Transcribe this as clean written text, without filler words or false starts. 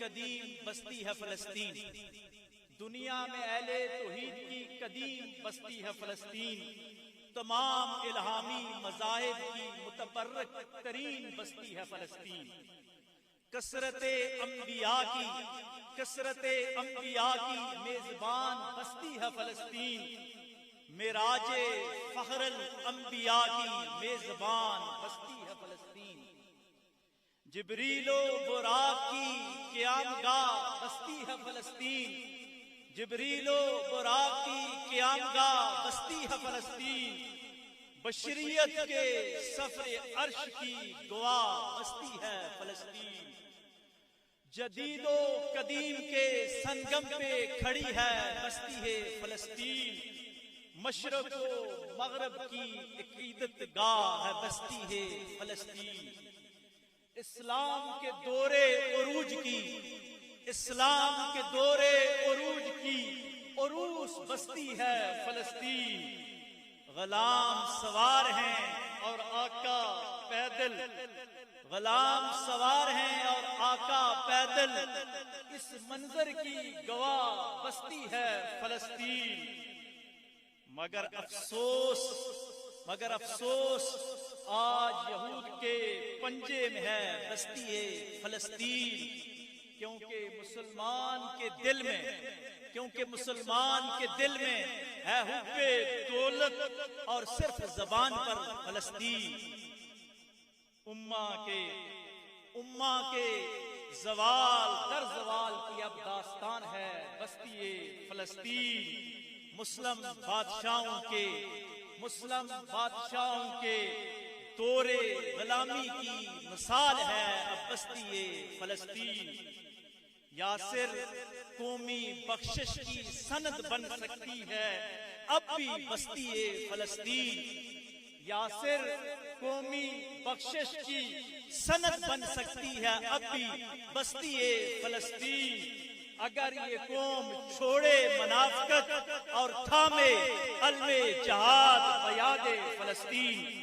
قدیم بستی ہے فلسطین، دنیا میں اہل توحید کی قدیم بستی ہے فلسطین، تمام الہامی مذاہب کی متبرک ترین بستی ہے فلسطین، کثرت انبیاء کی میزبان بستی ہے فلسطین، معراج فخر الانبیاء کی میزبان بستی ہے فلسطین، جبریل و براق کی قیامگاہ بستی ہے فلسطین، جبریل و براق کی قیامگاہ بستی ہے فلسطین، بشریت کے سفر عرش کی گواہ بستی ہے فلسطین، جدید و قدیم کے سنگم پہ کھڑی ہے بستی ہے فلسطین، مشرق و مغرب کی عقیدت گاہ ہے بستی ہے فلسطین، اسلام کے دور عروج کی عروس بستی ہے فلسطین، غلام سوار ہیں اور آقا پیدل اس منظر کی گواہ بستی ہے فلسطین، مگر افسوس آج یہود کے پنجے میں ہے بستی ہے فلسطین، کیونکہ مسلمان کے دل میں ہے حب دولت اور صرف زبان پر فلسطین، امہ کے زوال در زوال کی اب داستان ہے بستی فلسطین، مسلم بادشاہوں کے دور غلامی کی مثال ہے اب بستی فلسطین، یاسر قومی بخشش کی سند بن سکتی ہے اب بھی بستی فلسطین، یاسر قومی بخشش کی سند بن سکتی ہے اب بھی بستی فلسطین، اگر یہ قوم چھوڑے منافقت اور تھامے علم جہاد بیاد فلسطین۔